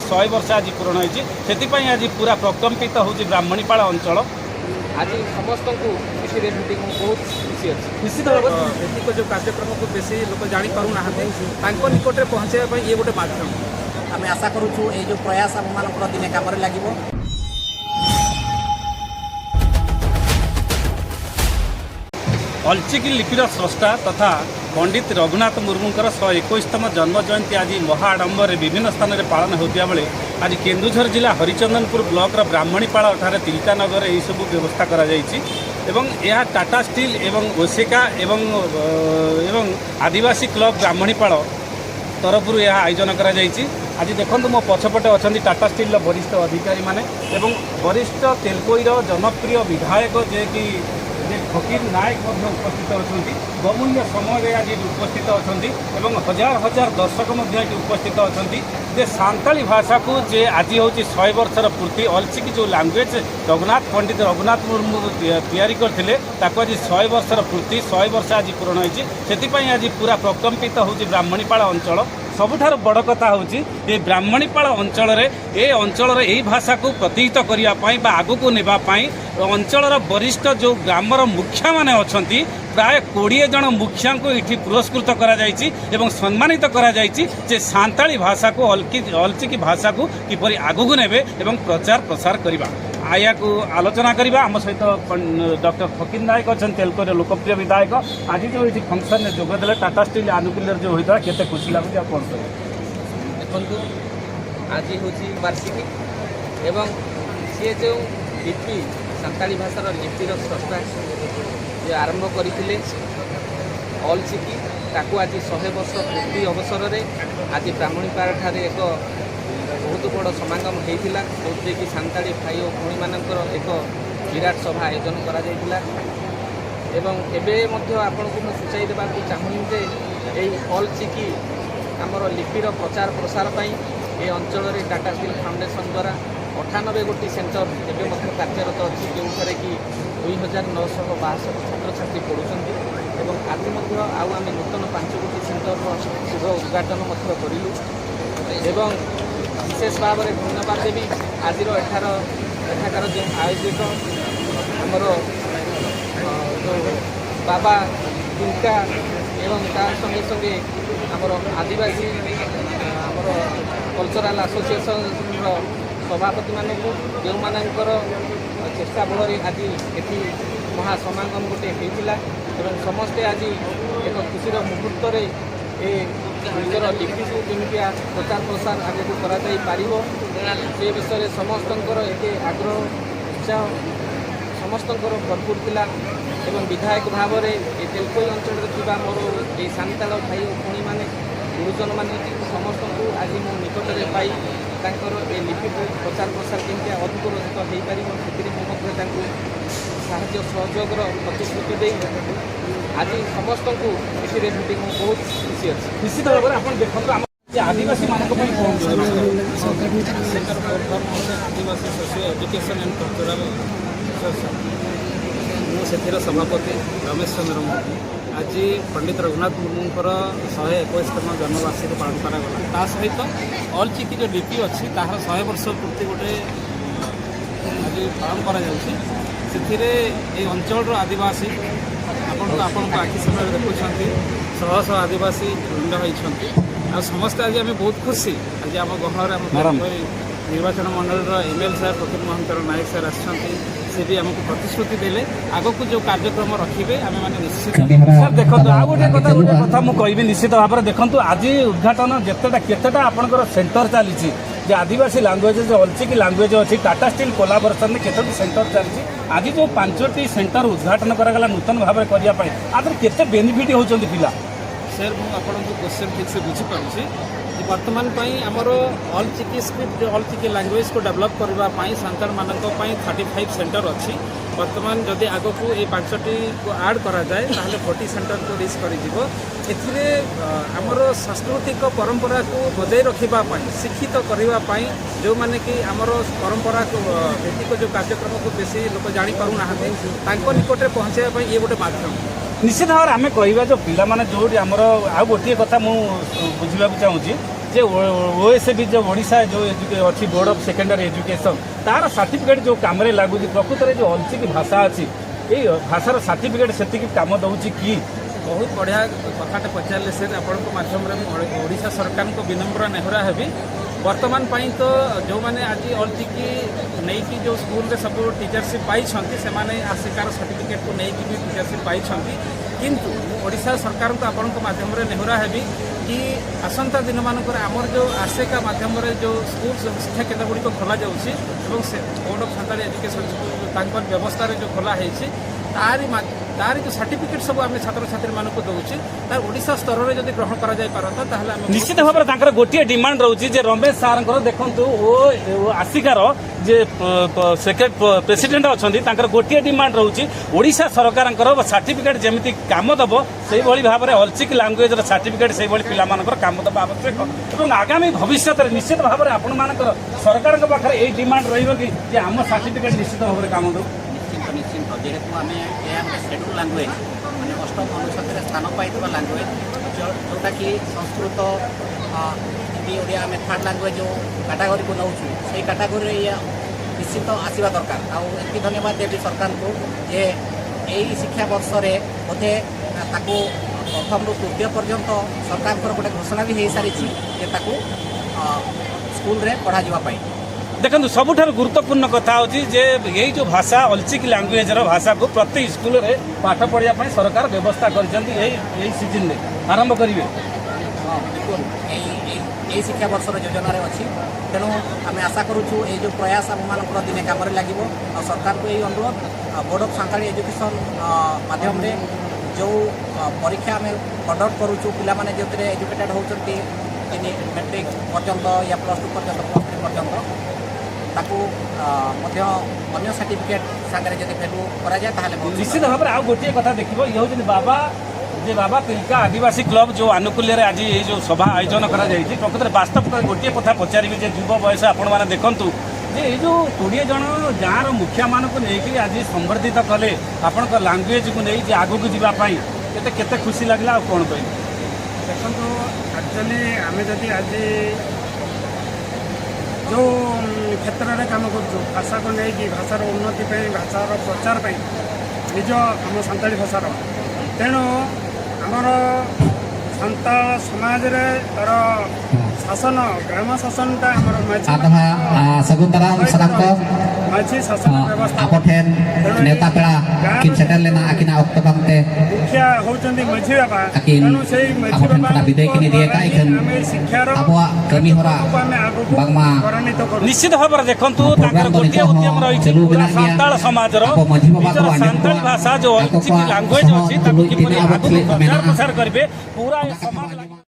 100 वर्ष आज पूरण होती से आज पूरा प्रकम्पित हो ब्राह्मणीपाल अंचल। आज समस्त को खुशी भेटी बहुत खुशी अच्छी निश्चित भाव एतिक जो कार्यक्रम को बेसी लोक जापर ना निकट में पहुँचाई ये गोटे माध्यम आम आशा करूँ ये जो प्रयास आम मान दिने कम लगे। अलचिकी लिपिर स्रष्टा तथा पंडित रघुनाथ मुर्मूंकर 121तम जन्म जयंती आज महाआडंबर विभिन्न स्थान में पालन होता बेले आज केन्दुझर जिला हरिचंदनपुर ब्लॉक ब्राह्मणीपाल ठारे तिलकानगर यही सब व्यवस्था करा जायछि एवं यह टाटा स्टील एवं ओसेका एवं आदिवासी क्लब ब्राह्मणीपाल तरफ यह आयोजन करा जायछि। आज देखो मो पछपटे अच्छा टाटा स्टील वरिष्ठ अधिकारी माने एवं वरिष्ठ तेलकोईर जनप्रिय विधायक जे कि फकीर नायक उपस्थित अच्छा बहुमूल्य समय आज उपस्थित अच्छा हजार हजार दर्शक उपस्थित अच्छा सांताली भाषा को जे आज हूँ 100 वर्षर पूर्ति अलचिकी जो लैंग्वेज रघुनाथ पंडित रघुनाथ मुर्मू तैयारी करते आज 100 वर्षर पूर्ति 100 वर्ष आज पूरण होती आज पूरा प्रकम्पित हो ब्राह्मणीपाल अंचल। सबुठार बड़ कथा हूँ ये ब्राह्मणीपाल अंचल ये अंचल यही भाषा को प्रतिहित करने आग को नेबाई अंचल वरिष्ठ जो ग्रामर मुखिया माने अच्छी प्राय 20 जन मुखिया को ये पुरस्कृत करा सम्मानित करा जे सांताली भाषा को अलचिकी भाषा को किपरि आगू नेबे एवं प्रचार प्रसार करवा आया को आलोचना करवा। आम सहित डॉक्टर फकीर नायक अच्छा तेलकोर लोकप्रिय विधायक आज जो ये फंक्शन में जोगदे टाटा स्टील आनुकूल्य जो होता है केते खुशी लगुच आप देखु आज हूँ वार्षिकी एवं सी जो लिपि सांताली भाषार लिपिर स्रष्टा जे आरंभ करते अलचिकी ताकू आज 100 वर्ष पूर्ति अवसर में आज ब्राह्मणीपाल ठारे एक बहुत बड़ समागम होता जो कि सांताली भाई और भौणी मानकर एक विराट सभा आयोजन करा जायतिला एवं एवं आपण को सूचाई देवा चाहूँ जे यही अलचिकी आमर लिपिर प्रचार प्रसार ये अंचल टाटा स्टील फाउंडेशन द्वारा 98 गोटी सेंटर एवं कार्यरत अच्छी जो कि 2962 छात्र छात्री पढ़ुं एवं आज आम नूतन 5 गोटी सेंटर शुभ उद्घाटन करूँ एवं विशेष भाव में धन्यवाद देवी आज एठाकार जो आयोजक आमर जो बाबा दुर्गा एवं तार संगे संगे आमर आदिवासी आमर कल्चराल एसोसिएशन सभापति मानक जो मानकर चेष्टा बल आज ये महासमागम गोटे होता एवं समस्ते आज एक खुशी मुहूर्त ये निजर लिपि को केमी प्रचार प्रसार आगे कर विषय समस्त ये आग्रह उत्साह समस्त भरपूर थिला एवं विधायक भाव में ये तेलकोई अंचल मोर ये सांताल भाई और भौणी मैंने गुरुजन मैंने समस्त को आज मो निकट में पाई ये लिपि को प्रचार प्रसार केमी अधिक रोचित हो पार साहाय्य सहयोगर प्रतिश्रुति दे आज समस्त को खुशी भेटी बहुत खुशी अच्छी। निश्चित भाव में आप देखते आदिवासी मान आदिवासी सोशियो एजुकेशन एंड कल्चरल मुझे सभापति रमेश चंद्र मुर्मू आज पंडित रघुनाथ मुर्मूंकर 121तम जन्मवार्षिकी पालन करागला ता सहित अलचिकी जो लिपि अच्छी तार 100 वर्ष पूर्ति गोटे आज पालन करा अंचल आदिवासी आपण आखि समय देखुं शह शह आदिवासी भिन्न होती आ समस्ते आज आम बहुत खुशी आज आम गहर निर्वाचन मंडल एमएल सार फकीर महंतर नायक सार आसी भी आमको प्रतिश्रुति देले आग को जो कार्यक्रम रखिए आम मैंने निश्चित सर देखो आ गोटे कथा मुझे निश्चित भाव में देखो आज उद्घाटन जितेटा केतेटा आपंकर सेंटर चली आदिवासी लैंग्वेज जो अलचिकी लैंग्वेज अच्छी टाटा स्टील कोलाबोरेशन में केतोटी सेंटर चलती आज जो 5टी सेंटर उद्घाटन करागला नूतन भाव में करने केते बेनिफिट होती पिला सर मुझे क्वेश्चन ठीक से बुझीपारे बर्तमान आमर अलचिकी स्क्रिप्ट जो अलचिकी लैंग्वेज को डेवलप करने सांताल मानक 35 सेंटर अच्छी बर्तमान जदि आग को ये 5टी को आड करा जाए ताहले 40 सेंटर को रिच कर आमर सांस्कृतिक परंपरा को बजाय रखापी शिक्षित करने जो मैंने कि आमर परंपरा भित्तिक जो कार्यक्रम को बेसी लोक जापर ना निकट में पहुँचाई ये गोटे माध्यम। निश्चित भाव में आम कह जो पिला जो आमर आ गोटे कथा मुझे बुझा चाहूँगी जे ओएसबी जो ओडिशा जो अच्छी बोर्ड ऑफ सेकेंडरी एजुकेशन तार सर्टिफिकेट जो काम लगुच प्रकृत में जो अल्चिक भाषा अच्छी ये भाषार सर्टिफिकेट से कम दौर कि बहुत बढ़िया कथाटे पचारे से आपण मध्यम ओडिशा सरकार को विनम्र नेहरा हेबी वर्तमान पाई तो जो मैंने आज अल्चिकी नहीं कि जो स्कूल रे सब टीचरशिप पाई से आशिकार सर्टिफिकेट को लेकिन भी टीचरशिप पाई किंतु ओडिशा सरकार को आपण माध्यम नेहरा हेबी कि आसंता दिन मानक आमर जो आशिका माध्यम जो स्कूल शिक्षा केन्द्र गुड़िक खोल जाऊँगी बोर्ड ऑफ सेंट्रल एजुकेशन व्यवस्था जो खोलाई तारी जो सर्टिफिकेट सब आम छात्र छात्री मानक दौचे तार ओडिशा स्तर में जब ग्रहण करा जाय पारता ताहले आम निश्चित भाव में गोटे डिमांड रोचे जे रमेश सार देखु ओ आशिकार जे प्रेसिडेंट अच्छा गोटे डिमांड रोचे ओडिशा सरकार सर्टिफिकेट जमी काम दब से भाव में अल्चिक लांगुएज सर्टिफिकेट से पिला काम दबा आवश्यक और आगामी भविष्य में निश्चित भाव में आपण मान सरकार पाखे यही डिमांड रही आम सर्टिफिकेट निश्चित भाव में काम दो निश्चिंत जेहेतु आम शेड्यूल लांगुएज मैंने अष्टम अनुच्छेद स्थान पाई लांगुएज जोटा कि संस्कृत हिंदी ओडिया आम थर्ड लांगुएज जो कैटागोरी को नौ से कैटागोरी निश्चित आसवा दरकार आती धन्यवाद देवी सरकार को जे यही शिक्षा वर्ष में बोधे प्रथम रु तृतीय पर्यंत सरकार गोटे घोषणा भी हो सारी स्कूल रे पढ़ा जावाई देखो सबुठ गुरुत्वपूर्ण कथा होची जे यही जो भाषा अल्चिक लैंग्वेज भाषा को प्रति स्कूल रे पाठ पढ़ाई सरकार व्यवस्था कर सीजन में आरंभ करेंगे बिल्कुल यही शिक्षा वर्ष योजना अच्छी तेणु आम आशा करूँ ये जो प्रयास आम मान दिने कम लगे और सरकार को यही अनुरोध बोर्ड ऑफ सेंट्रल एजुकेशन माध्यम जो परीक्षा आम कंडक्ट करूँ पाने जो एजुकेटेड होती मैट्रिक पर्यंत या +2 पर्यंत +3 पर्यंत अन्य सर्टिफिकेट सागर जब भैल्यू करा निश्चित भाव में गोटे कथा देखो ये हूँ बाबा जे बाबा तिलका आदिवासी क्लब जो आनुकूल्य आज ये जो सभा आयोजन करा प्रकृत में वास्तव गोटे कथा पचारि युव बयस आपण मैंने देखूँ जे ये जो 20 जन गाँव मुखिया मान को लेकिन आज संवर्धित कले आपण लांगुएज को नहीं आगू को जावाई केते खुशी लगला कौन कह देखो एक्चुअली आम जदि आज जो क्षेत्र में कम कर भाषा को लेकिन भाषार उन्नति भाषार प्रचार निज आम सान्ताली भाषार तेणु आमर सान्ताल समाज रे तार शासन ग्राम शासनटा माझी शासन व्यवस्था मुखिया होचंदी माझी बाबा तेणु से माझी बाबा शिक्षार निश्चित भाव में देखु गोटे उद्यम रही सान्ताल समाज सान्ताली भाषा जो अल्चिक लैंग्वेज अच्छी प्रचार प्रसार करेंगे पूरा समाज।